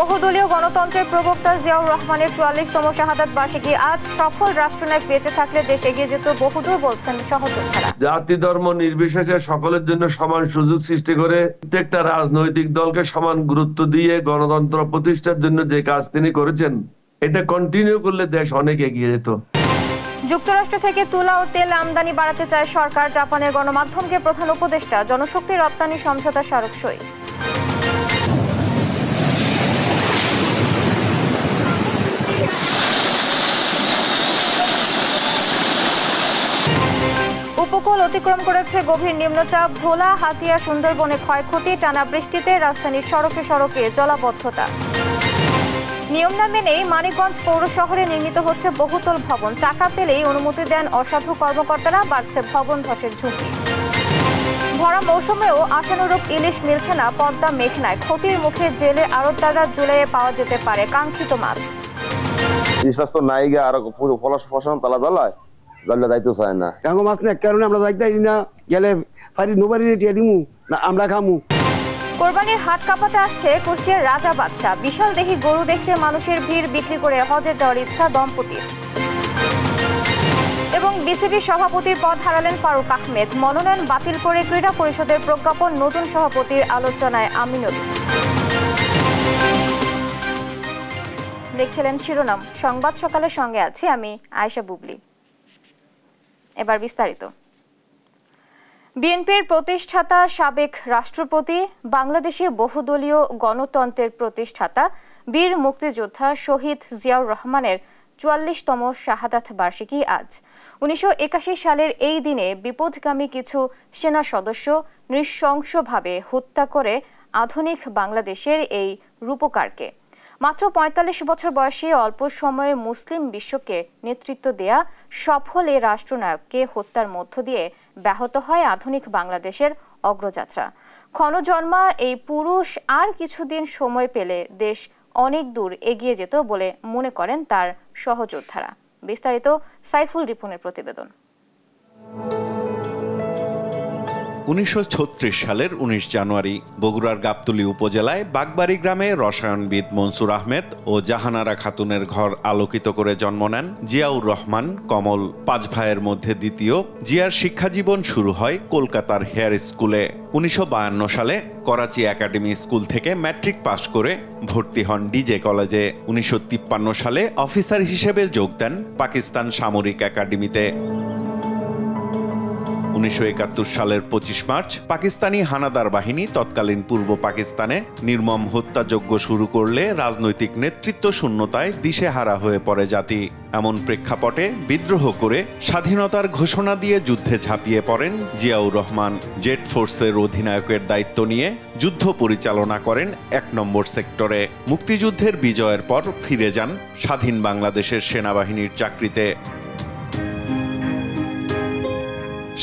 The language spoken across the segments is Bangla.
বহুদলীয় গণতন্ত্রের প্রবক্তা জিয়াউর রহমানের ৪৪তম শাহাদাত বার্ষিকী আজ। সফল রাষ্ট্রনায়ক বেঁচে থাকলে দেশ এগিয়ে যেত বহুদূর, বলছেন সহযোদ্ধারা। জাতি ধর্ম নির্বিশেষে সকলের জন্য সমান সুযোগ সৃষ্টি করে প্রত্যেকটা রাজনৈতিক দলকে সমান গুরুত্ব দিয়ে গণতন্ত্র প্রতিষ্ঠার জন্য যে কাজ তিনি করেছেন, এটা কন্টিনিউ করলে দেশ অনেক এগিয়ে যেত। যুক্তরাষ্ট্র থেকে তুলা ও তেল আমদানি বাড়াতে চায় সরকার। জাপানের গণমাধ্যমকে প্রধান উপদেষ্টা। জনশক্তি রপ্তানি সমঝোতা স্মারক সই। উপকূল অতিক্রম করেছে গভীর নিম্নচাপ। ভোলা, হাতিয়া, সুন্দরবনে ক্ষয়ক্ষতি। টানা বৃষ্টিতে রাজধানীর সড়কে সড়কে জলাবদ্ধতা। নিয়ম না মেনেই মানিকগঞ্জ পৌর শহরে নির্মিত হচ্ছে বহুতল ভবন। টাকা পেলেই অনুমতি দেন অসাধু কর্মকর্তারা। বাড়ছে ভবন ধসের ঝুঁকি। ভরা মৌসুমেও আশানুরূপ ইলিশ মিলছে না পদ্মা মেঘনায়। ক্ষতির মুখে জেলে আড়তদাররা। জুলাইয়ে পাওয়া যেতে পারে কাঙ্ক্ষিত মাছ। মাছ না কারণে আমরা যাইতে না গেলে ফারি নোবারি রেটিয়া দিমু না আমরা খামু। কোরবানির হাট কাঁপাতে আসছে কুষ্টিয়ার রাজা বাদশা। বিশাল দেহি গরু দেখতে মানুষের ভিড়। বিক্রি করে হজে যাওয়ার ইচ্ছা দম্পতির। এবং বিসিবি সভাপতির পদ হারালেন ফারুক আহমেদ। মনোনয়ন বাতিল করে ক্রীড়া পরিষদের প্রজ্ঞাপন। নতুন সভাপতির আলোচনায় আমিনুল। দেখছিলেন শিরোনাম সংবাদ সকালের সঙ্গে আছি আমি আয়েশা বুবলি। এবার বিস্তারিত। বিএনপির প্রতিষ্ঠাতা, সাবেক রাষ্ট্রপতি, বাংলাদেশে বহুদলীয় গণতন্ত্রের প্রতিষ্ঠাতা, বীর মুক্তিযোদ্ধা শহীদ জিয়াউর রহমানের ৪৪তম শাহাদাত বার্ষিকী আজ। ১৯৮১ সালের এই দিনে বিপথগামী কিছু সেনা সদস্য নৃশংসভাবে হত্যা করে আধুনিক বাংলাদেশের এই রূপকারকে। মাত্র ৪৫ বছর বয়সে অল্প সময়ে মুসলিম বিশ্বকে নেতৃত্ব দেয়া সফল এই রাষ্ট্রনায়ককে হত্যার মধ্য দিয়ে ব্যাহত হয় আধুনিক বাংলাদেশের অগ্রযাত্রা। ক্ষণজন্মা এই পুরুষ আর কিছুদিন সময় পেলে দেশ অনেক দূর এগিয়ে যেত বলে মনে করেন তার সহযোদ্ধারা। বিস্তারিত সাইফুল রিপনের প্রতিবেদন। ১৯৩৬ সালের ১৯ জানুয়ারি বগুড়ার গাবতলী উপজেলায় বাগবাড়ি গ্রামে রসায়নবিদ মনসুর আহমেদ ও জাহানারা খাতুনের ঘর আলোকিত করে জন্ম নেন জিয়াউর রহমান কমল। ৫ ভাইয়ের মধ্যে দ্বিতীয়। জিয়ার শিক্ষাজীবন শুরু হয় কলকাতার হেয়ার স্কুলে। ১৯৫২ সালে করাচি একাডেমি স্কুল থেকে ম্যাট্রিক পাশ করে ভর্তি হন ডিজে কলেজে। ১৯৫৩ সালে অফিসার হিসেবে যোগ দেন পাকিস্তান সামরিক একাডেমিতে। ১৯৭১ সালের ২৫ মার্চ পাকিস্তানি হানাদার বাহিনী তৎকালীন পূর্ব পাকিস্তানে নির্মম হত্যাযজ্ঞ শুরু করলে রাজনৈতিক নেতৃত্ব শূন্যতায় দিশেহারা হয়ে পড়ে জাতি। এমন প্রেক্ষাপটে বিদ্রোহ করে স্বাধীনতার ঘোষণা দিয়ে যুদ্ধে ঝাঁপিয়ে পড়েন জিয়াউর রহমান। জেট ফোর্সের অধিনায়কের দায়িত্ব নিয়ে যুদ্ধ পরিচালনা করেন ১ নম্বর সেক্টরে। মুক্তিযুদ্ধের বিজয়ের পর ফিরে যান স্বাধীন বাংলাদেশের সেনাবাহিনীর চাকরিতে।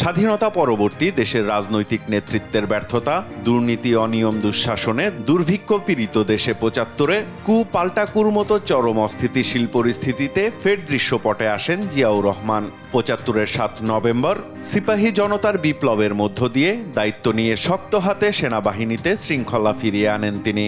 স্বাধীনতা পরবর্তী দেশের রাজনৈতিক নেতৃত্বের ব্যর্থতা, দুর্নীতি, অনিয়ম, দুঃশাসনে দুর্ভিক্ষ পীড়িত দেশে ৭৫-এ কু পাল্টা কুর মতো চরম অস্থিতিশীল পরিস্থিতিতে ফের দৃশ্যপটে আসেন জিয়াউর রহমান। ৭৫-এর ৭ নভেম্বর সিপাহী জনতার বিপ্লবের মধ্য দিয়ে দায়িত্ব নিয়ে শক্ত হাতে সেনাবাহিনীতে শৃঙ্খলা ফিরিয়ে আনেন তিনি।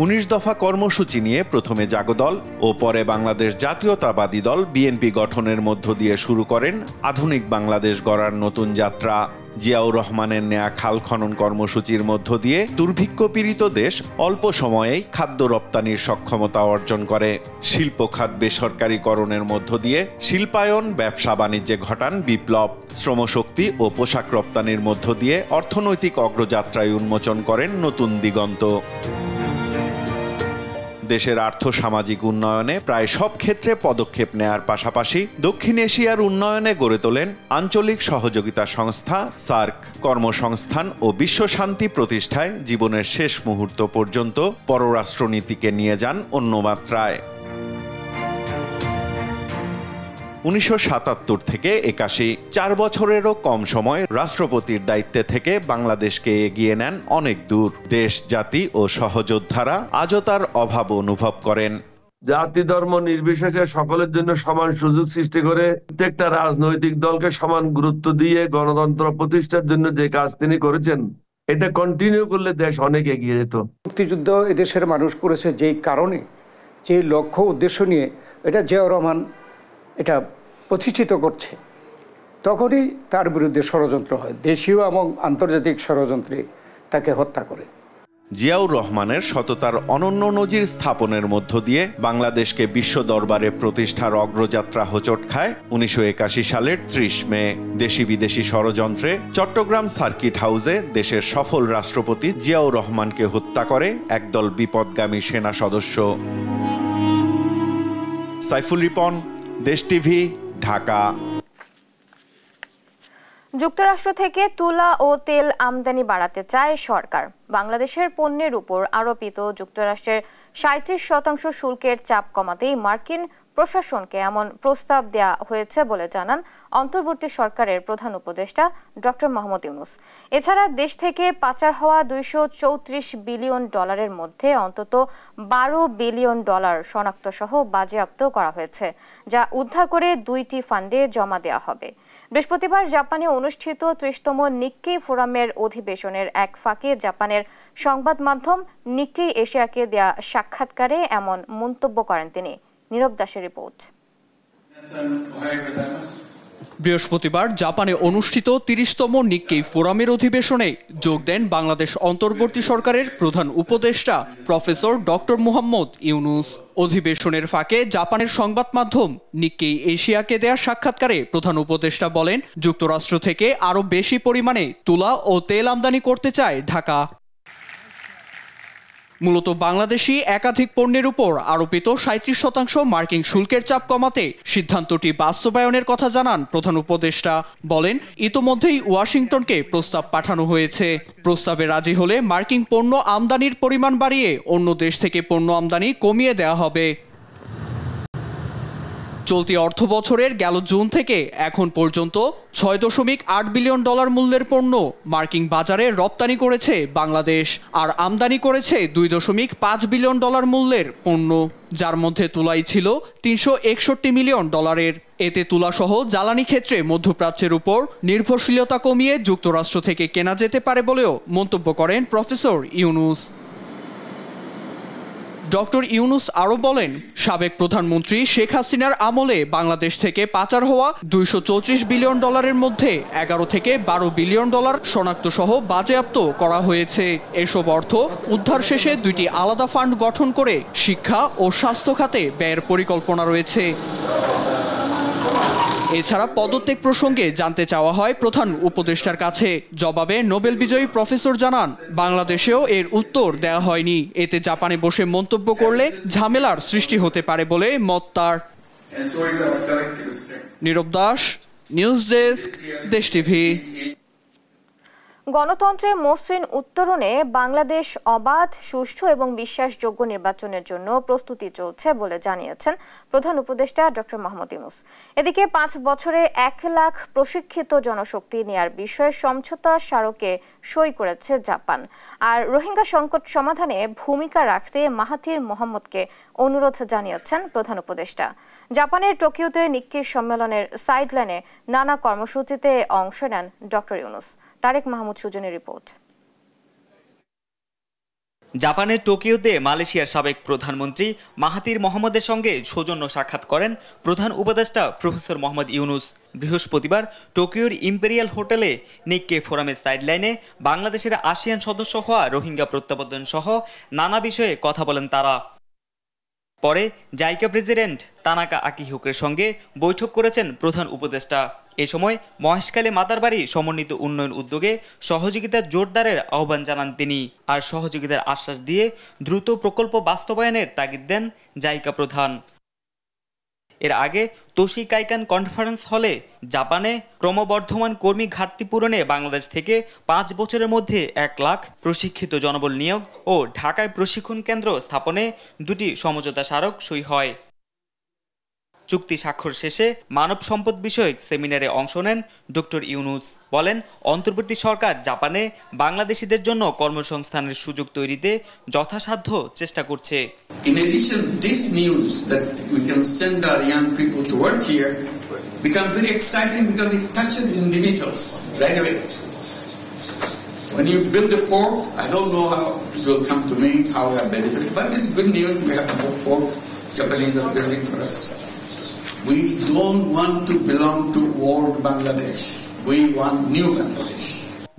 ১৯ দফা কর্মসূচি নিয়ে প্রথমে জাগদল ও পরে বাংলাদেশ জাতীয়তাবাদী দল বিএনপি গঠনের মধ্য দিয়ে শুরু করেন আধুনিক বাংলাদেশ গড়ার নতুন যাত্রা। জিয়াউর রহমানের নেয়া খাল খনন কর্মসূচির মধ্য দিয়ে দুর্ভিক্ষ পীড়িত দেশ অল্প সময়েই খাদ্য রপ্তানির সক্ষমতা অর্জন করে। শিল্প খাত বেসরকারীকরণের মধ্য দিয়ে শিল্পায়ন, ব্যবসা বাণিজ্যে ঘটান বিপ্লব। শ্রমশক্তি ও পোশাক রপ্তানির মধ্য দিয়ে অর্থনৈতিক অগ্রযাত্রায় উন্মোচন করেন নতুন দিগন্ত। দেশের আর্থসামাজিক উন্নয়নে প্রায় সব ক্ষেত্রে পদক্ষেপ নেয়ার পাশাপাশি দক্ষিণ এশিয়ার উন্নয়নে গড়ে তোলেন আঞ্চলিক সহযোগিতা সংস্থা সার্ক। কর্মসংস্থান ও বিশ্বশান্তি প্রতিষ্ঠায় জীবনের শেষ মুহূর্ত পর্যন্ত পররাষ্ট্রনীতিকে নিয়ে যান অন্য মাত্রায়। ১৯৭৭ থেকে ৮১, ৪ বছরেরও কম সময় রাষ্ট্রপতির দায়িত্বে থেকে বাংলাদেশকে এগিয়ে নেন অনেক দূর। দেশ, জাতি ও সহযোদ্ধারা আজও তার অভাব অনুভব করেন। জাতি ধর্ম নির্বিশেষে সকলের জন্য সমান সুযোগ সৃষ্টি করে প্রত্যেকটা রাজনৈতিক দলকে সমান গুরুত্ব দিয়ে গণতন্ত্র প্রতিষ্ঠার জন্য যে কাজ তিনি করেছেন, এটা কন্টিনিউ করলে দেশ অনেক এগিয়ে যেত। মুক্তিযুদ্ধ এদেশের মানুষ করেছে যেই কারণে, যে লক্ষ্য উদ্দেশ্য নিয়ে এটা জিয়াউর রহমান এটা প্রতিষ্ঠিত করছে, তখনই তার বিরুদ্ধে ষড়যন্ত্র হয়, দেশীয় এবং আন্তর্জাতিক ষড়যন্ত্রে তাকে হত্যা করে। জিয়াউর রহমানের সততার অনন্য নজির স্থাপনের মধ্য দিয়ে বাংলাদেশকে বিশ্ব দরবারে প্রতিষ্ঠার অগ্রযাত্রা হোঁচট খায় 1981 সালের 30 মে। দেশি বিদেশি ষড়যন্ত্রে চট্টগ্রাম সার্কিট হাউসে দেশের সফল রাষ্ট্রপতি জিয়াউর রহমানকে হত্যা করে একদল বিপদগামী সেনা সদস্য। সাইফুল রিপন, দেশ টিভি, ঢাকা। যুক্তরাষ্ট্র থেকে তুলা ও তেল আমদানি বাড়াতে চায় সরকার। বাংলাদেশের পণ্যের উপর আরোপিত যুক্তরাষ্ট্রের 37% শুল্কের চাপ কমাতেই মার্কিন প্রশাসনকে এমন প্রস্তাব দেয়া হয়েছে বলে জানান অন্তর্বর্তী সরকারের প্রধান উপদেষ্টা ডক্টর মোহাম্মদ ইউনূস। এছাড়া দেশ থেকে পাচার হওয়া $234 বিলিয়ন মধ্যে অন্তত $12 বিলিয়ন শনাক্ত সহ বাজেয়াপ্ত করা হয়েছে, যা উদ্ধার করে 2টি ফান্ডে জমা দেওয়া হবে। বৃহস্পতিবার জাপানে অনুষ্ঠিত 30তম নিক্কেই ফোরামের অধিবেশনের এক ফাঁকে জাপানের সংবাদ মাধ্যম নিক্কেই এশিয়াকে দেয়া সাক্ষাৎকারে এমন মন্তব্য করেন তিনি। নীরব দাসের রিপোর্ট। বৃহস্পতিবার জাপানে অনুষ্ঠিত 30তম নিক্কেই ফোরামের অধিবেশনে যোগ দেন বাংলাদেশ অন্তর্বর্তী সরকারের প্রধান উপদেষ্টা প্রফেসর ডক্টর মোহাম্মদ ইউনূস। অধিবেশনের ফাঁকে জাপানের সংবাদ মাধ্যম নিক্কেই এশিয়াকে দেয়া সাক্ষাৎকারে প্রধান উপদেষ্টা বলেন, যুক্তরাষ্ট্র থেকে আরও বেশি পরিমাণে তুলা ও তেল আমদানি করতে চায় ঢাকা। মূলত বাংলাদেশি একাধিক পণ্যের উপর আরোপিত 37% মার্কিন শুল্কের চাপ কমাতে সিদ্ধান্তটি বাস্তবায়নের কথা জানান প্রধান উপদেষ্টা। বলেন, ইতোমধ্যেই ওয়াশিংটনকে প্রস্তাব পাঠানো হয়েছে। প্রস্তাবে রাজি হলে মার্কিন পণ্য আমদানির পরিমাণ বাড়িয়ে অন্য দেশ থেকে পণ্য আমদানি কমিয়ে দেওয়া হবে। চলতি অর্থ বছরের গেল জুন থেকে এখন পর্যন্ত $6.8 বিলিয়ন মূল্যের পণ্য মার্কিন বাজারে রপ্তানি করেছে বাংলাদেশ, আর আমদানি করেছে $2.5 বিলিয়ন মূল্যের পণ্য, যার মধ্যে তুলাই ছিল $361 মিলিয়ন। এতে তুলাসহ জ্বালানি ক্ষেত্রে মধ্যপ্রাচ্যের উপর নির্ভরশীলতা কমিয়ে যুক্তরাষ্ট্র থেকে কেনা যেতে পারে বলেও মন্তব্য করেন প্রফেসর ইউনূস। ডক্টর ইউনূস আরও বলেন, সাবেক প্রধানমন্ত্রী শেখ হাসিনার আমলে বাংলাদেশ থেকে পাচার হওয়া $234 বিলিয়ন মধ্যে $11 থেকে $12 বিলিয়ন শনাক্ত সহ বাজেয়াপ্ত করা হয়েছে। এসব অর্থ উদ্ধার শেষে 2টি আলাদা ফান্ড গঠন করে শিক্ষা ও স্বাস্থ্য খাতে ব্যয়ের পরিকল্পনা রয়েছে। এছাড়া পদত্যাগ প্রসঙ্গে জানতে চাওয়া হয় প্রধান উপদেষ্টার কাছে। জবাবে নোবেল বিজয়ী প্রফেসর জানান, বাংলাদেশেও এর উত্তর দেওয়া হয়নি। এতে জাপানে বসে মন্তব্য করলে ঝামেলার সৃষ্টি হতে পারে বলে মত তার। নীরব দাস, নিউজ ডেস্ক, দেশ টিভি। গণতন্ত্রে মসৃণ উত্তরণে বাংলাদেশ অবাধ, সুষ্ঠু এবং বিশ্বাসযোগ্য নির্বাচনের জন্য প্রস্তুতি চলছে বলে জানিয়েছেন প্রধান উপদেষ্টা ডক্টর মোহাম্মদ ইউনূস। এদিকে 5 বছরে 1 লাখ প্রশিক্ষিত জনশক্তি নেয়ার বিষয়ে সমঝোতা স্মারকে সই করেছে জাপান। আর রোহিঙ্গা সংকট সমাধানে ভূমিকা রাখতে মাহাথির মোহাম্মদকে অনুরোধ জানিয়েছেন প্রধান উপদেষ্টা। জাপানের টোকিওতে নিক্কেই সম্মেলনের সাইডলাইনে নানা কর্মসূচিতে অংশ নেন ডক্টর ইউনূস। তারেক মাহমুদ সুজনের রিপোর্ট। জাপানের টোকিওতে মালয়েশিয়ার সাবেক প্রধানমন্ত্রী মাহাথির মোহাম্মদের সঙ্গে সৌজন্য সাক্ষাৎ করেন প্রধান উপদেষ্টা প্রফেসর মোহাম্মদ ইউনূস। বৃহস্পতিবার টোকিওর ইম্পেরিয়াল হোটেলে নিক্কেই ফোরামের সাইডলাইনে বাংলাদেশের আসিয়ান সদস্য হওয়া রোহিঙ্গা প্রত্যাবর্তন সহ নানা বিষয়ে কথা বলেন তারা। পরে জাইকা প্রেসিডেন্ট তানাকা আকিহিকোর সঙ্গে বৈঠক করেছেন প্রধান উপদেষ্টা। এ সময় মহেশখালী মাতারবাড়ি সমন্বিত উন্নয়ন উদ্যোগে সহযোগিতার জোরদারের আহ্বান জানান তিনি, আর সহযোগিতার আশ্বাস দিয়ে দ্রুত প্রকল্প বাস্তবায়নের তাগিদ দেন জাইকা প্রধান। এর আগে তোশি কাইকান কনফারেন্স হলে জাপানে ক্রমবর্ধমান কর্মী ঘাটতি পূরণে বাংলাদেশ থেকে 5 বছরের মধ্যে 1 লাখ প্রশিক্ষিত জনবল নিয়োগ ও ঢাকায় প্রশিক্ষণ কেন্দ্র স্থাপনে 2টি সমঝোতা স্মারক সই হয়। চুক্তি স্বাক্ষর শেষে মানব সম্পদ বিষয়ক সেমিনারে অংশ নেন ডক্টর ইউনূস। বলেন, অন্তর্বর্তী সরকার জাপানে বাংলাদেশিদের জন্য কর্মসংস্থানের সুযোগ তৈরিতে যথাসাধ্য চেষ্টা করছে। In addition, this news that we can send our young people to work here becomes very exciting because it touches individuals right away. When you build a port, I don't know how it will come to me, how we are benefiting, but it's good news. We have a port Japanese are building for us. We don't want to belong to old Bangladesh. We want new Bangladesh.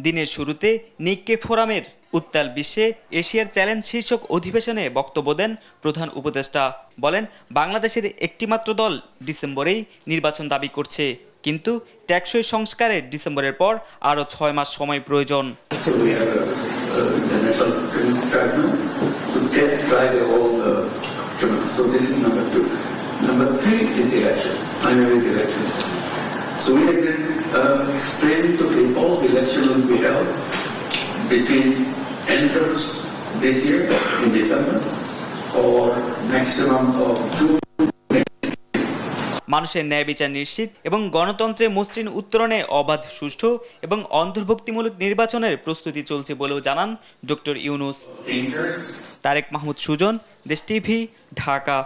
দিনের শুরুতে নিক্কে ফোরামের উত্তাল বিশ্বে এশিয়ার চ্যালেঞ্জ শীর্ষক অধিবেশনে বক্তব্য দেন প্রধান উপদেষ্টা। বলেন, বাংলাদেশের একটিমাত্র দল ডিসেম্বরেই নির্বাচন দাবি করছে, কিন্তু টেকসই সংস্কারের ডিসেম্বরের পর আরো 6 মাস সময় প্রয়োজন। Number 3 is election, finally the election. So we have been explained to people the election will be held between end of this year in December or maximum of June. মানুষের ন্যায় বিচার নিশ্চিত এবং গণতন্ত্রে মসৃণ উত্তরণে অবাধ, সুষ্ঠু এবং অন্তর্ভুক্তিমূলক নির্বাচনের প্রস্তুতি চলছে বলেও জানান ডক্টর ইউনূস। তারেক মাহমুদ সুজন, দেশ টিভি, ঢাকা।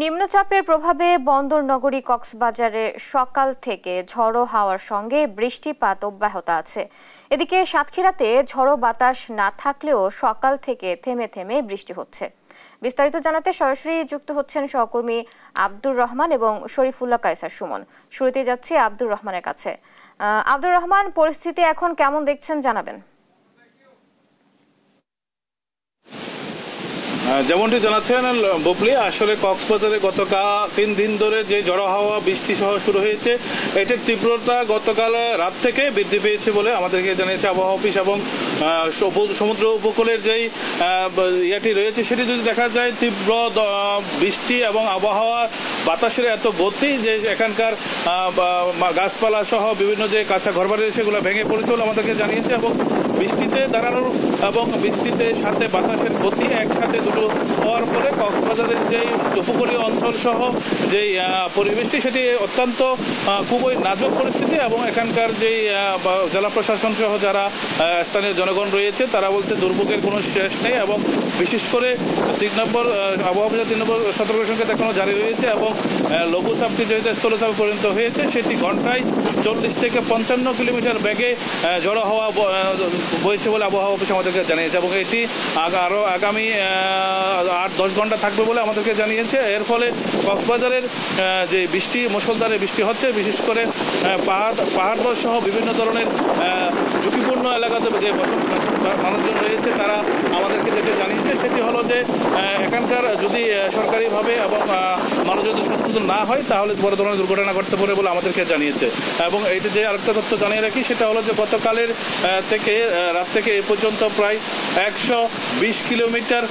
নিম্নচাপের প্রভাবে বন্দর নগরী কক্সবাজারে সকাল থেকে ঝড়ো হাওয়ার সঙ্গে বৃষ্টিপাত অব্যাহত আছে। এদিকে সাতক্ষীরাতে ঝড়ো বাতাস না থাকলেও সকাল থেকে থেমে থেমে বৃষ্টি হচ্ছে। বিস্তারিত জানাতে সরাসরি যুক্ত হচ্ছেন সহকর্মী আব্দুর রহমান এবং শরীফুল্লাহ কায়সার সুমন। শুরুতে যাচ্ছি আব্দুর রহমানের কাছে। আব্দুর রহমান, পরিস্থিতি এখন কেমন দেখছেন জানাবেন? যেমনটি জানাচ্ছেন বুবলি, আসলে কক্সবাজারে গতকাল 3 দিন ধরে যে ঝড়ো হাওয়া বৃষ্টি সহ শুরু হয়েছে, এটার তীব্রতা গতকাল রাত থেকে বৃদ্ধি পেয়েছে বলে আমাদেরকে জানিয়েছে আবহাওয়া অফিস। এবং সমুদ্র উপকূলের যেই ইয়াটি রয়েছে সেটি যদি দেখা যায়, তীব্র বৃষ্টি এবং আবহাওয়া বাতাসের এত গতি যে এখানকার গাছপালা সহ বিভিন্ন যে কাঁচা ঘরবাড়ি সেগুলো ভেঙে পড়েছে বলে আমাদেরকে জানিয়েছে। এবং বৃষ্টিতে দাঁড়ানোর এবং বৃষ্টিতে সাথে বাতাসের গতি একসাথে দুটো হওয়ার ফলে কক্সবাজারের যেই উপকূলীয় অঞ্চল সহ যেই পরিবেশটি সেটি অত্যন্ত খুবই নাজুক পরিস্থিতি। এবং এখানকার যেই জেলা প্রশাসন সহ যারা স্থানীয় জনগণ রয়েছে তারা বলছে দুর্ভোগের কোনো শেষ নেই। এবং বিশেষ করে 3 নম্বর আবহাওয়া অফিসের 3 নম্বর সতর্ক সংকেত এখনো জারি রয়েছে। এবং লঘুচাপটি যেহেতু স্থলচাপে পরিণত হয়েছে, সেটি ঘন্টায় 40 থেকে 55 কিলোমিটার বেগে ঝড়ো হাওয়া বইছে বলে আবহাওয়া অফিস আমাদেরকে জানিয়েছে। এবং এটি আরও আগামী 8-10 ঘন্টা থাকবে বলে আমাদেরকে জানিয়েছে। এর ফলে কক্সবাজারের যে বৃষ্টি, মুষলধারে বৃষ্টি হচ্ছে, বিশেষ করে পাহাড় সহ বিভিন্ন ধরনের ঝুঁকিপূর্ণ এলাকাতে যে মানুষজন রয়েছে তারা আমাদেরকে যেটা জানিয়েছে সেটি হলো যে এখানকার যদি সরকারিভাবে এবং মানুষ যদি সচেতন না হয় তাহলে বড় ধরনের দুর্ঘটনা ঘটতে পারে বলে আমাদেরকে জানিয়েছে। এবং এইটা যে আরেকটা তথ্য জানিয়ে রাখি, সেটা হলো যে গতকালের থেকে রাত থেকে এই পর্যন্ত প্রায় 120 কিলোমিটার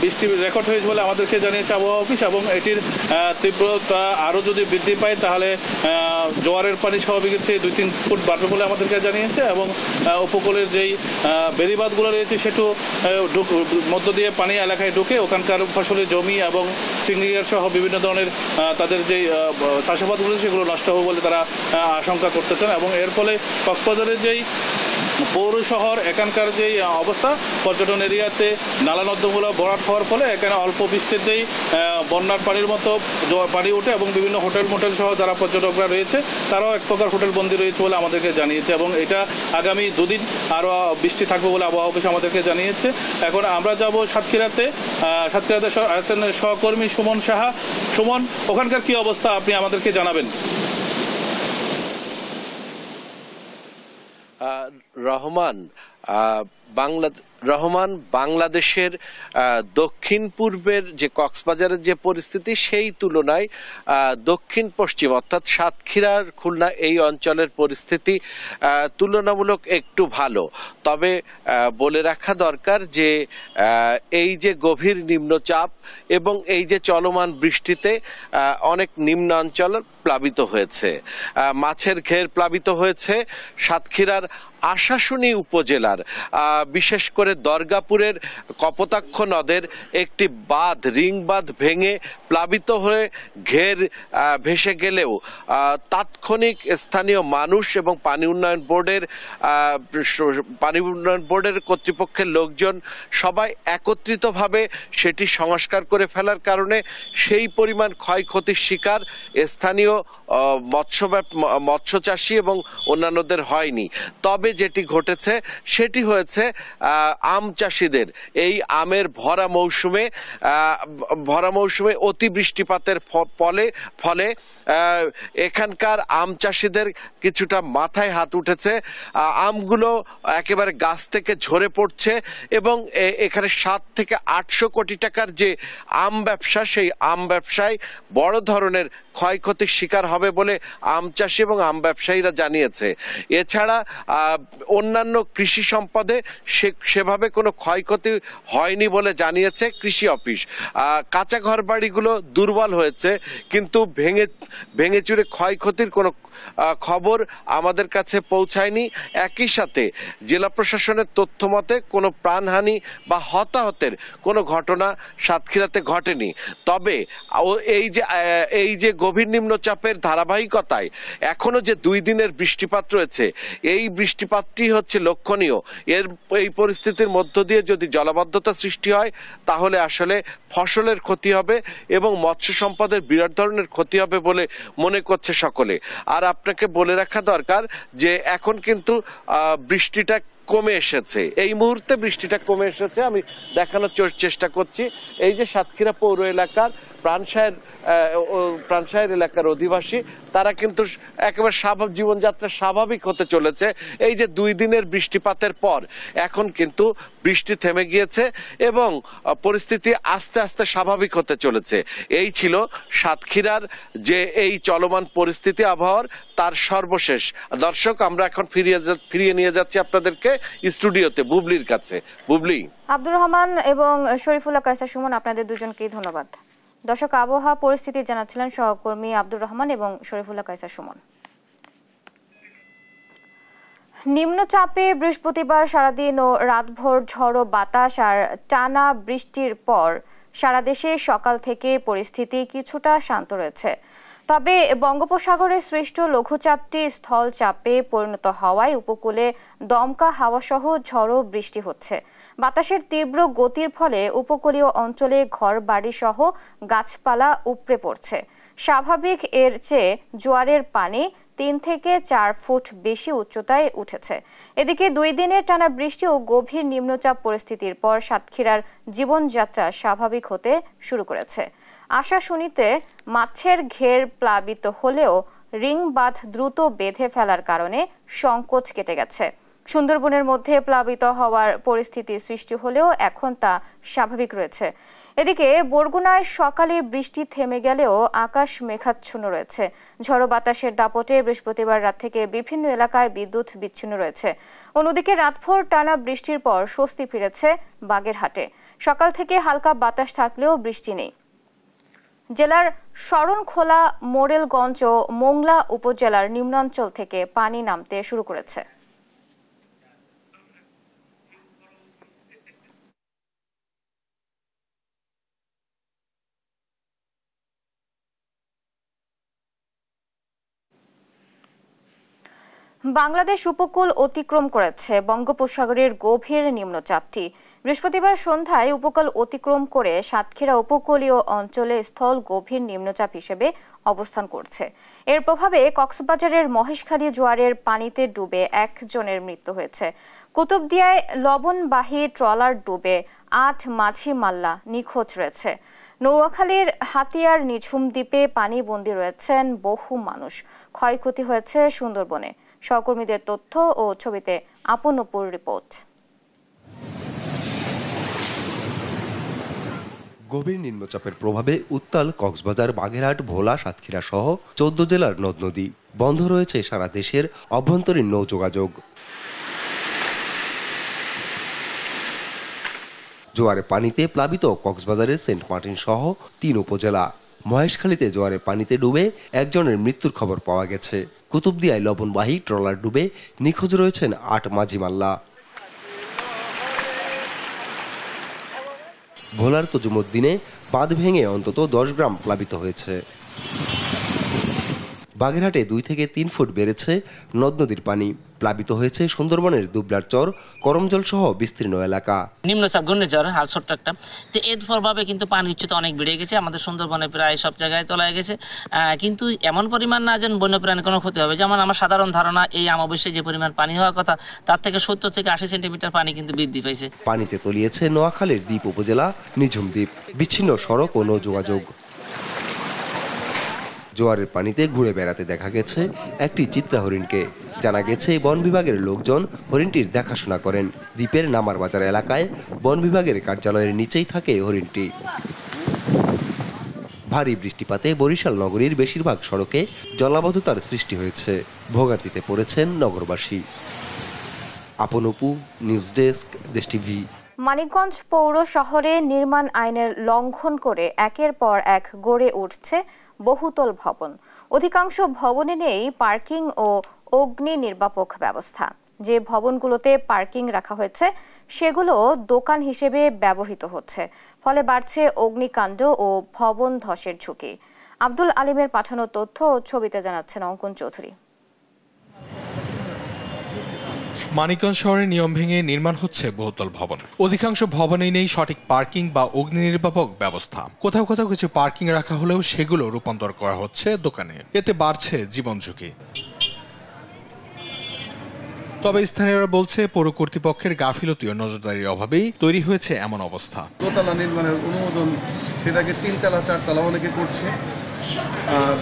বৃষ্টি রেকর্ড হয়েছে বলে আমাদেরকে জানিয়েছে আবহাওয়া অফিস। এবং এটির তীব্রতা আরও যদি বৃদ্ধি পায় তাহলে জোয়ারের পানি স্বাভাবিকের চেয়ে 2-3 ফুট বাড়বে বলে আমাদেরকে জানিয়েছে। এবং উপকূলের যেই বেড়িবাঁধগুলো রয়েছে সেটু মধ্য দিয়ে পানি এলাকায় ঢুকে ওখানকার ফসলের জমি এবং সিগনিয়ার সহ বিভিন্ন ধরনের তাদের যেই চাষাবাদগুলো সেগুলো নষ্ট হবে বলে তারা আশঙ্কা করতেছেন। এবং এর ফলে কক্সবাজারের যেই পৌর শহর এখানকার যেই অবস্থা, পর্যটন এরিয়াতে নালা নর্দমাগুলো ভরাট হওয়ার ফলে এখানে অল্প বৃষ্টির যেই বন্যার পানির মতো পানি ওঠে। এবং বিভিন্ন হোটেল মোটেল সহ যারা পর্যটকরা রয়েছে তারাও এক প্রকার হোটেল বন্দি রয়েছে বলে আমাদেরকে জানিয়েছে। এবং এটা আগামী 2 দিন আরও বৃষ্টি থাকবে বলে আবহাওয়া অফিস আমাদেরকে জানিয়েছে। এখন আমরা যাব সাতক্ষীরাতে আছেন সহকর্মী সুমন সাহা। সুমন, ওখানকার কি অবস্থা আপনি আমাদেরকে জানাবেন? বাংলাদেশের দক্ষিণ পূর্বের যে কক্সবাজারের যে পরিস্থিতি সেই তুলনায় দক্ষিণ পশ্চিম অর্থাৎ সাতক্ষীরা, খুলনা এই অঞ্চলের পরিস্থিতি তুলনামূলক একটু ভালো। তবে বলে রাখা দরকার যে এই যে গভীর নিম্নচাপ এবং এই যে চলমান বৃষ্টিতে অনেক নিম্ন অঞ্চল প্লাবিত হয়েছে, মাছের ঘের প্লাবিত হয়েছে। সাতক্ষীরার আশাশুনি উপজেলার বিশেষ করে দরগাপুরের কপোতাক্ষ নদের একটি বাঁধ রিং বাঁধ ভেঙে প্লাবিত হয়ে ঘের ভেসে গেলেও তাৎক্ষণিক স্থানীয় মানুষ এবং পানি উন্নয়ন বোর্ডের কর্তৃপক্ষের লোকজন সবাই একত্রিতভাবে সেটি সংস্কার করে ফেলার কারণে সেই পরিমাণ ক্ষয়ক্ষতির শিকার স্থানীয় মৎস্য চাষী এবং অন্যান্যদের হয়নি। তবে যেটি ঘটেছে সেটি হয়েছে আম চাষীদের এই আমের ভরা মৌসুমে অতি বৃষ্টিপাতের ফলে এখানকার আম চাষীদের কিছুটা মাথায় হাত উঠেছে। আমগুলো একেবারে গাছ থেকে ঝরে পড়ছে এবং এখানে 7 থেকে 800 কোটি টাকার যে আম ব্যবসা, সেই আম ব্যবসায় বড় ধরনের ক্ষয়ক্ষতির শিকার হবে বলে আম চাষী এবং আম ব্যবসায়ীরা জানিয়েছে। এছাড়া অন্যান্য কৃষি সম্পদে সেভাবে কোনো ক্ষয়ক্ষতি হয়নি বলে জানিয়েছে কৃষি অফিস। কাঁচা ঘর বাড়িগুলো দুর্বল হয়েছে, কিন্তু ভেঙে চুরে ক্ষয়ক্ষতির কোনো খবর আমাদের কাছে পৌঁছায়নি। একই সাথে জেলা প্রশাসনের তথ্য মতে কোনো প্রাণহানি বা হতাহতের কোনো ঘটনা সাতক্ষীরাতে ঘটেনি। তবে এই যে গভীর নিম্নচাপের ধারাবাহিকতায় এখনো যে 2 দিনের বৃষ্টিপাত রয়েছে, এই বৃষ্টিপাতটি হচ্ছে লক্ষণীয়। এই পরিস্থিতির মধ্য দিয়ে যদি জলাবদ্ধতা সৃষ্টি হয় তাহলে আসলে ফসলের ক্ষতি হবে এবং মৎস্য সম্পদের বিরাট ধরনের ক্ষতি হবে বলে মনে করছে সকলে। আর আপনাকে বলে রাখা দরকার যে এখন কিন্তু বৃষ্টিটা কমে এসেছে, এই মুহূর্তে বৃষ্টিটা কমে এসেছে। আমি দেখানোর চেষ্টা করছি। এই যে সাতক্ষীরা পৌর এলাকার প্রাণসায়ের এলাকার অধিবাসী, তারা কিন্তু একেবারে জীবনযাত্রা স্বাভাবিক হতে চলেছে। এই যে 2 দিনের বৃষ্টিপাতের পর এখন কিন্তু বৃষ্টি থেমে গিয়েছে এবং পরিস্থিতি আস্তে আস্তে স্বাভাবিক হতে চলেছে। এই ছিল সাতক্ষীরার যে এই চলমান পরিস্থিতি আবহাওয়ার তার সর্বশেষ। দর্শক, আমরা এখন ফিরিয়ে নিয়ে যাচ্ছি আপনাদেরকে স্টুডিওতে বুবলির কাছে। বুবলি। আব্দুর রহমান এবং শরীফুল্লাহ কায়সার সুমন, আপনাদের দুজনকেই ধন্যবাদ। দর্শক, আবহাওয়া পরিস্থিতি জানাচ্ছিলেন সহকর্মী আব্দুর রহমান এবং শরীফুল্লাহ কায়সার সুমন। নিম্নচাপে বৃহস্পতিবার সারাদিন ও রাতভর ঝড়ো বাতাস আর টানা বৃষ্টির পর সারা দেশে সকাল থেকে পরিস্থিতি কিছুটা শান্ত রয়েছে। তবে বঙ্গোপসাগরে সৃষ্ট লঘুচাপটি স্থলচাপে পরিণত হওয়ায় উপকূলে দমকা হাওয়াসহ ঝড়ো বৃষ্টি হচ্ছে। বাতাসের তীব্র গতির ফলে উপকূলীয় অঞ্চলে ঘরবাড়ি সহ গাছপালা উপড়ে পড়ছে। স্বাভাবিক এর চেয়ে জোয়ারের পানি 3 থেকে 4 ফুট বেশি উচ্চতায় উঠেছে। এদিকে 2 দিনের টানা বৃষ্টি ও গভীর নিম্নচাপ পরিস্থিতির পর সাতক্ষীরার জীবনযাত্রা স্বাভাবিক হতে শুরু করেছে। আশাশুনিতে মাছের ঘের প্লাবিত হলেও রিং বাঁধ দ্রুত বেঁধে ফেলার কারণে সংকোচ কেটে গেছে। সুন্দরবনের মধ্যে প্লাবিত হওয়ার পরিস্থিতি সৃষ্টি হলেও এখন তা স্বাভাবিক রয়েছে। এদিকে বরগুনায় সকালে বৃষ্টি থেমে গেলেও আকাশ মেঘাচ্ছন্ন রয়েছে। ঝড়ো বাতাসের দাপটে বৃহস্পতিবার রাত থেকে বিভিন্ন এলাকায় বিদ্যুৎ বিচ্ছিন্ন রয়েছে। অন্যদিকে রাতভর টানা বৃষ্টির পর স্বস্তি ফিরেছে বাগেরহাটে। সকাল থেকে হালকা বাতাস থাকলেও বৃষ্টি নেই। জেলার শরণখোলা, মোরেলগঞ্জ ও মোংলা উপজেলার নিম্নাঞ্চল থেকে পানি নামতে শুরু করেছে। বাংলাদেশ উপকূল অতিক্রম করেছে বঙ্গোপসাগরের গভীর নিম্নচাপটি। বৃহস্পতিবার সন্ধ্যায় উপকূল অতিক্রম করে সাতক্ষীরা উপকূলীয় অঞ্চলে স্থল গভীর নিম্নচাপ হিসেবে অবস্থান করছে। এর প্রভাবে কক্সবাজারের মহেশখালী জোয়ারের পানিতে ডুবে 1 জনের মৃত্যু হয়েছে। কুতুবদিয়ায় লবণবাহী ট্রলার ডুবে 8 মাঝি মাল্লা নিখোঁজ রয়েছে। নৌয়াখালীর হাতিয়ার নিঝুম দ্বীপে পানিবন্দী রয়েছেন বহু মানুষ। ক্ষয়ক্ষতি হয়েছে সুন্দরবনে। সহকর্মীদের তথ্য ও ছবিতে আপনপুর রিপোর্ট। গভীর নিম্নচাপের প্রভাবে উত্তাল কক্সবাজার, বাগেরহাট, ভোলা, সাতক্ষীরা সহ 14 জেলার নদ নদী। বন্ধ রয়েছে সারা দেশের অভ্যন্তরীণ নৌ যোগাযোগ। জোয়ারে পানিতে প্লাবিত কক্সবাজারের সেন্ট মার্টিন সহ 3 উপজেলা। মহেশখালীতে জোয়ারে পানিতে ডুবে 1 জনের মৃত্যুর খবর পাওয়া গেছে। কুতুবদিয়ায় লবণবাহী ট্রলার ডুবে নিখোঁজ রয়েছেন 8 মাঝি মাল্লা। ভোলার তজুমুদ্দিনে বাঁধ ভেঙে অন্তত 10 গ্রাম প্লাবিত হয়েছে। বাগেরহাটে 2 থেকে 3 ফুট বেড়েছে নদ নদীর পানি। প্লাবিত হয়েছে সুন্দরবনের দুবলার চর, করমজল সহ বিস্তীর্ণ এলাকা। নিম্নচাপ ঘূর্ণিঝড় হাল ছোট্ট একটা, তো এর ফলভাবে কিন্তু পানি উচ্চতা অনেক বেড়ে গেছে। আমাদের সুন্দরবনে প্রায় সব জায়গায় তলায় গেছে, কিন্তু এমন পরিমাণ না যেন বন্যপ্রাণীর কোনো ক্ষতি হবে। যেমন আমার সাধারণ ধারণা, এই অমাবস্যায় যে পরিমাণ পানি হওয়ার কথা তার থেকে 70 থেকে 80 সেন্টিমিটার পানি কিন্তু বৃদ্ধি পেয়েছে। পানিতে তলিয়েছে নোয়াখালীর দ্বীপ উপজেলা নিঝুম দ্বীপ, বিচ্ছিন্ন সড়ক ও নৌ যোগাযোগ। জোয়ারের পানিতে ঘুরে বেড়াতে দেখা গেছে একটি চিত্রা হরিণকে। জানা গেছে বন বিভাগের লোকজন হরিণটির দেখাশোনা করেন। দ্বীপের নামার বাজার এলাকায় বন বিভাগের কার্যালয়ের নিচেই থাকে হরিণটি। ভারী বৃষ্টিপাতে বরিশাল নগরীর বেশিরভাগ সড়কে জলাবদ্ধতার সৃষ্টি হয়েছে। ভোগান্তিতে পড়েছেন নগরবাসী। আপন অপু, নিউজ ডেস্ক, দেশ টিভি। মানিকগঞ্জ পৌর শহরে নির্মাণ আইনের লঙ্ঘন করে একের পর এক গড়ে উঠছে বহুতল ভবন। অধিকাংশ ভবনে নেই পার্কিং ও অগ্নি নির্বাপক ব্যবস্থা। যে ভবনগুলোতে পার্কিং রাখা হয়েছে সেগুলো দোকান হিসেবে ব্যবহৃত হচ্ছে, ফলে বাড়ছে অগ্নিকাণ্ড ও ভবন ধসের ঝুঁকি। আব্দুল আলিমের পাঠানো তথ্য ও ছবিতে জানাচ্ছেন অঙ্কন চৌধুরী। মানিকগঞ্জ শহরে নিয়ম ভেঙে নির্মাণ হচ্ছে বহুতল ভবন। অধিকাংশ ভবনেই নেই সঠিক পার্কিং বা অগ্নি নির্বাপক ব্যবস্থা। কোথাও কোথাও কিছু পার্কিং রাখা হলেও সেগুলো রূপান্তর করা হচ্ছে দোকানে। এতে বাড়ছে জীবন ঝুঁকি। তবে স্থানীয়রা বলছে পৌর কর্তৃপক্ষের গাফিলতি ও নজরদারির অভাবেই তৈরি হয়েছে এমন অবস্থা। দোতলা নির্মাণের অনুমোদন সেটাকে 3 তলা 4 তলা অনেকে করছে, আর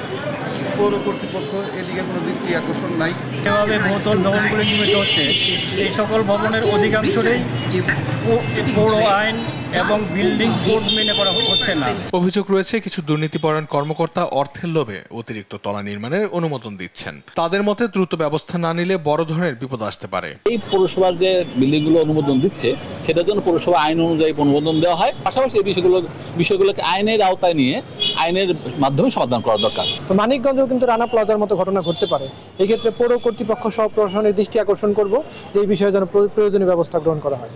পৌর কর্তৃপক্ষ এদিকে কোনো দৃষ্টি আকর্ষণ নাই। যেভাবে বহুতল ভবনগুলি নির্মিত হচ্ছে, এই সকল ভবনের অধিকাংশই পৌর আইন এবং বিল্ডিং কোড মেনে করা হচ্ছে না। অভিযোগ রয়েছে কিছু দুর্নীতিপরায়ণ কর্মকর্তা অর্থের লোভে অতিরিক্ত তলা নির্মাণের অনুমোদন দিচ্ছেন। তাদের মতে দ্রুত ব্যবস্থা না নিলে বড় ধরনের বিপদ আসতে পারে। এই পৌরসভার যে বিল্ডিংগুলো অনুমোদন দিচ্ছে সেটার জন্য পৌরসভা আইন অনুযায়ী অনুমোদন দেওয়া হয়। পাশাপাশি এই বিষয়গুলোকে আইনের আওতায় নিয়ে আইনের মাধ্যমে সমাধান করা দরকার। তো মানিকগঞ্জেও কিন্তু রানা প্লাজার মতো ঘটনা ঘটতে পারে। এই ক্ষেত্রে পৌর কর্তৃপক্ষ সহ প্রশাসনের দৃষ্টি আকর্ষণ করব যে এই বিষয়ে যেন প্রয়োজনীয় ব্যবস্থা গ্রহণ করা হয়।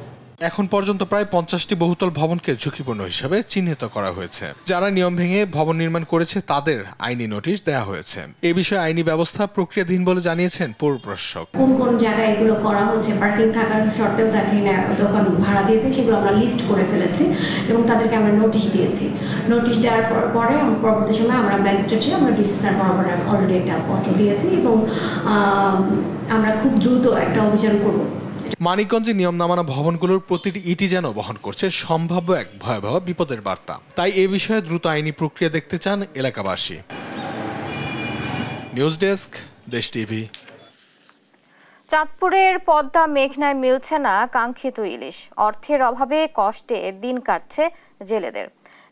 এখন পর্যন্ত প্রায় 50টি বহুতল ভবনকে ঝুঁকিপূর্ণ হিসেবে চিহ্নিত করা হয়েছে। যারা নিয়ম ভেঙে ভবন নির্মাণ করেছে তাদের আইনি নোটিশ দেওয়া হয়েছে। এই বিষয়ে আইনি ব্যবস্থা প্রক্রিয়াধীন বলে জানিয়েছেন পৌর প্রশাসক। কোন কোন জায়গায় এগুলো করা হচ্ছে, পার্কিং থাকার শর্তেও তাকে দোকান ভাড়া দিয়েছে, সেগুলো আমরা লিস্ট করে ফেলেছি এবং তাদেরকে আমরা নোটিশ দিয়েছি। নোটিশ দেওয়ার পরে পরবর্তী সময় আমরা ম্যাজিস্ট্রেটে আমরা ডিসি স্যার বরাবর অলরেডি একটা পত্র দিয়েছি এবং আমরা খুব দ্রুত একটা অভিযান করব। মানিকগঞ্জে নিয়ম না মানা ভবনগুলোর প্রতিটি ইটি যেন বহন করছে সম্ভাব্য এক ভয়াবহ বিপদের বার্তা। তাই এ বিষয়ে দ্রুত আইনি প্রক্রিয়া দেখতে চান এলাকাবাসী। নিউজ ডেস্ক, দেশ টিভি। চাঁদপুরের পদ্মা মেঘনায় মিলছে না কাঙ্ক্ষিত ইলিশ। অর্থের অভাবে কষ্টে দিন কাটছে জেলেদের।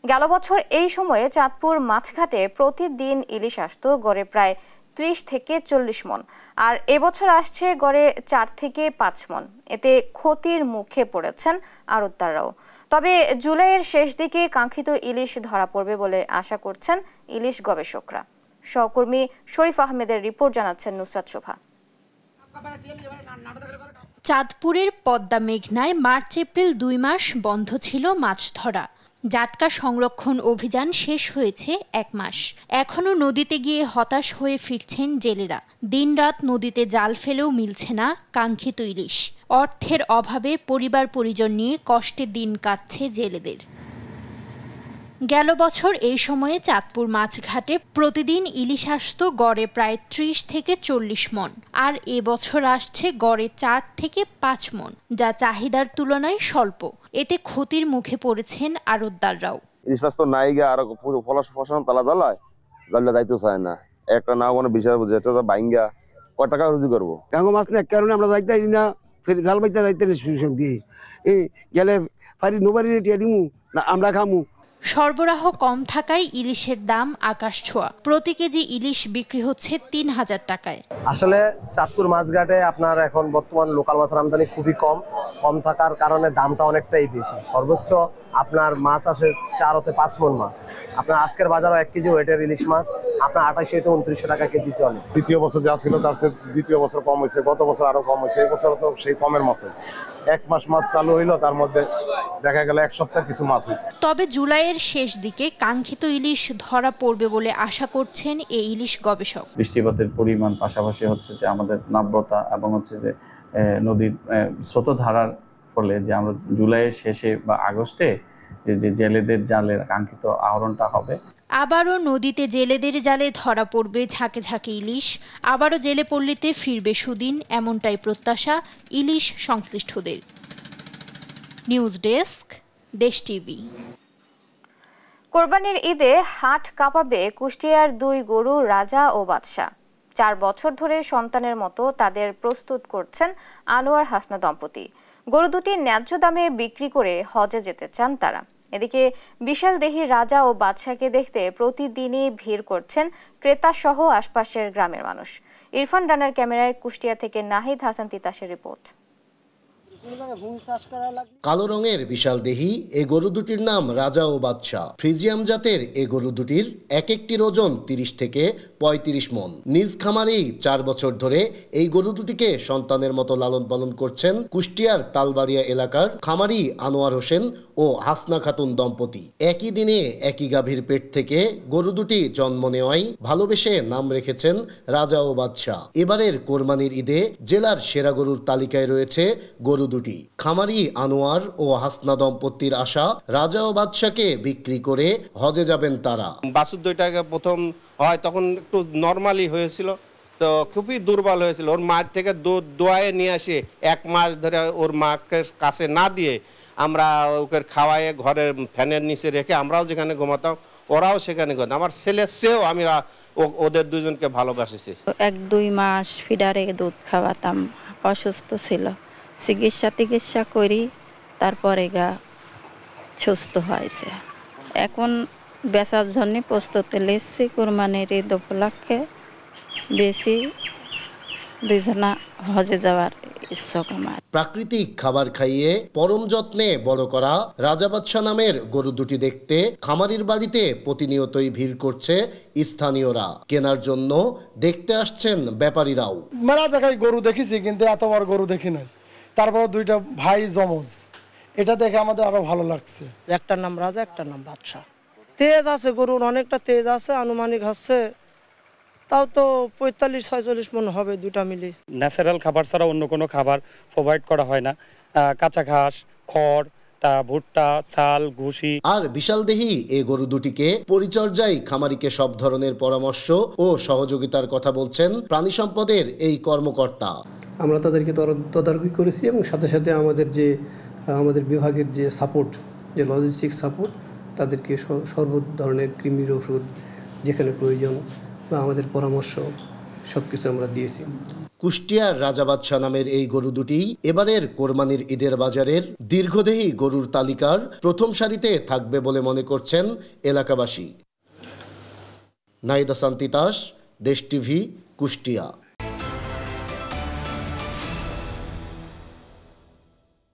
গেল বছর এই সময়ে চাঁদপুর মাছঘাটে প্রতিদিন ইলিশ আসতো গড়ে প্রায় 30 থেকে 40 মন, আর এবছর আসছে গড়ে 4 থেকে 5 মন। এতে ক্ষতির মুখে পড়েছেন আড়তদাররাও। তবে জুলাইয়ের শেষ দিকে কাঙ্ক্ষিত ইলিশ ধরা পড়বে বলে আশা করছেন ইলিশ গবেষকরা। সহকর্মী শরীফ আহমেদের রিপোর্ট জানাচ্ছেন নুসরাত শোভা। চাঁদপুরের পদ্মা মেঘনায় মার্চ এপ্রিল 2 মাস বন্ধ ছিল মাছ ধরা। জাটকা সংরক্ষণ অভিযান শেষ হয়েছে 1 মাস। এখনো নদীতে গিয়ে হতাশ হয়ে ফিরছেন জেলেরা। দিনরাত নদীতে জাল ফেলেও মিলছে না কাঙ্ক্ষিত ইলিশ। অর্থের অভাবে পরিবার পরিজন নিয়ে কষ্টে দিন কাটছে জেলেদের। গেল বছর এই সময়ে চাঁদপুর মাছঘাটে প্রতিদিন ইলিশ আসতো গড়ে প্রায় 30 থেকে 40 মন, আর এবছর আসছে গড়ে 4 থেকে 5 মন, যা চাহিদার তুলনায় স্বল্প। এতে ক্ষতির মুখে পড়েছেন আড়তদাররাও। ইলিশ মাছ তো নাই গে, আর ফসল তালা তালায় জানলে যাইতে চায় না। একটা না কোনো বিষয় যেটা বাইঙ্গা কয় টাকা রুজি করবো। কাঙ্গো মাছ না কারণে আমরা যাইতে না, ফের জাল বাইতে যাইতে সুযোগ দিয়ে এই গেলে ফারি নোবারি রেটিয়া দিমু না আমরা খামু। সরবরাহ কম থাকায় ইলিশের দাম আকাশ ছোঁয়া। প্রতি কেজি ইলিশ বিক্রি হচ্ছে 3000 টাকায়। আসলে চাঁদপুর মাছঘাটে আপনার এখন বর্তমান লোকাল মাছের আমদানি খুবই কম থাকার কারণে দামটা অনেকটাই বেশি। সর্বোচ্চ আপনার মাছ আসে 4 হতে 5 মণ মাছ। আপনার আজকের বাজারে 1 কেজি ওয়েটের ইলিশ মাছ আপনার 2800 থেকে 2900 টাকা কেজি চলে। দ্বিতীয় বছর যা ছিল তার চেয়ে দ্বিতীয় বছর কম হয়েছে, গত বছর আরো কম হয়েছে, এই বছর তো সেই কমের মতো। 1 মাস মাছ চালু হইলো, তার মধ্যে দেখা গেল 1 সপ্তাহ কিছু মাছ হয়েছে। তবে জুলাইয়ের শেষ দিকে কাঙ্ক্ষিত ইলিশ ধরা পড়বে বলে আশা করছেন এই ইলিশ গবেষক। বৃষ্টিপাতের পরিমাণ পাশাপাশি হচ্ছে যে আমাদের নাব্যতা এবং হচ্ছে যে নদীর স্রোতধারার ফলে যে আমরা জুলাইয়ের শেষে বা আগস্টে যে জেলেদের জালের কাঙ্ক্ষিত আহরণটা হবে। আবারও নদীতে জেলেদের জালে ধরা পড়বে ঝাঁকে ঝাঁকে ইলিশ, আবারও জেলে পল্লীতে ফিরবে সুদিন, এমনটাই প্রত্যাশা ইলিশ সংশ্লিষ্টদের। নিউজ ডেস্ক, দেশ টিভি। কোরবানির ঈদে হাট কাঁপাবে কুষ্টিয়ার 2 গরু রাজা ও বাদশা। 4 বছর ধরে সন্তানের মতো তাদের প্রস্তুত করছেন আনোয়ার হাসনা দম্পতি। গরু দুটি ন্যায্য দামে বিক্রি করে হজে যেতে চান তারা। এদিকে বিশাল দেহি রাজা ও বাদশাকে দেখতে প্রতিদিনই ভিড় করছেন ক্রেতা সহ আশপাশের গ্রামের মানুষ। ইরফান রানার ক্যামেরায় কুষ্টিয়া থেকে নাহিদ হাসান তিতাসের রিপোর্ট। কালো রঙের বিশাল দেহি এই গরু দুটির নাম রাজা ও বাদশা। ফ্রিজিয়াম জাতের এই গরু দুটির এক একটির ওজন 30 থেকে 35 মণ। নিজ খামারেই 4 বছর ধরে এই গরু দুটিকে সন্তানের মতো লালন পালন করছেন কুষ্টিয়ার তালবাড়িয়া এলাকার খামারি আনোয়ার হোসেন ও হাসনা খাতুন দম্পতি। একই দিনে একই গাভীর পেট থেকে গরু দুটি জন্ম নেওয়ায় ভালোবেসে নাম রেখেছেন রাজা ও বাদশা। এবারের কোরবানির ঈদে জেলার সেরা গরুর তালিকায় রয়েছে গরু দুটি। খামারি আনোয়ার ও হাসনা দম্পতির আশা রাজা ও বাদশাকে বিক্রি করে হজে যাবেন তারা। বাছুর দুইটাকে প্রথম হয় তখন একটু নর্মালি হয়েছিল, তো খুবই দুর্বল হয়েছিল। ওর মায়ের থেকে দুধ দোয়ায়ে নিয়ে আসে 1 মাস ধরে ওর মাকে কাছে না দিয়ে আমরা ওকে খাওয়ায়ে ঘরের ফ্যানের নিচে রেখে আমরাও যেখানে ঘুমাতাম ওরাও সেখানে ঘুমাতাম। আমার ছেলের চেয়েও আমি ওদের দুজনকে ভালোবাসেছি। 1-2 মাস ফিডারে দুধ খাওয়াতাম, অসুস্থ ছিল, চিকিৎসা করি, তারপরে গা সুস্থ হয়েছে। এখন বেচার জন্য প্রস্তুতি নিচ্ছি। কোরবানির ঈদ উপলক্ষে বেশি দুজনা হজে যাওয়ার ইচ্ছুক আমার। প্রাকৃতিক খাবার খাইয়ে পরম যত্নে বড় করা রাজা বাদশা নামের গরু দুটি দেখতে খামারির বাড়িতে প্রতিনিয়তই ভিড় করছে স্থানীয়রা। কেনার জন্য দেখতে আসছেন ব্যাপারীরাও। মেলা জায়গায় গরু দেখেছি, কিন্তু এত বড় গরু দেখি নাই। তারপর 2টা ভাই জমজ, এটা দেখে আমাদের আরো ভালো লাগছে। একটার নাম রাজা, একটার নাম বাদশা। তেজ আছে গরুর, অনেকটা তেজ আছে, আনুমানিক হচ্ছে তাও তো 45-46 মণ হবে 2টা মিলে। ন্যাচারাল খাবার ছাড়া অন্য কোনো খাবার প্রোভাইড করা হয় না। কাঁচা ঘাস, খড়, ভুট্টা, চাল, ভুসি। আর বিশাল দেহি এই গরু দুটিকে পরিচর্যায় খামারিকে সব ধরনের পরামর্শ ও সহযোগিতার কথা বলছেন প্রাণী সম্পদের এই কর্মকর্তা। আমরা তাদেরকে তদারকি করেছি এবং সাথে সাথে আমাদের বিভাগের যে সাপোর্ট, যে লজিস্টিক সাপোর্ট, তাদেরকে সর্ব ধরনের কৃমির ওষুধ যেখানে প্রয়োজন বা আমাদের পরামর্শ সবকিছু আমরা দিয়েছি। কুষ্টিয়ার রাজা বাদশা নামের এই গরু দুটি এবারের কোরবানির ঈদের বাজারের দীর্ঘদেহী গরুর তালিকার প্রথম সারিতে থাকবে বলে মনে করছেন এলাকাবাসী। নাহিদ হাসান তিতাস, দেশ টিভি, কুষ্টিয়া।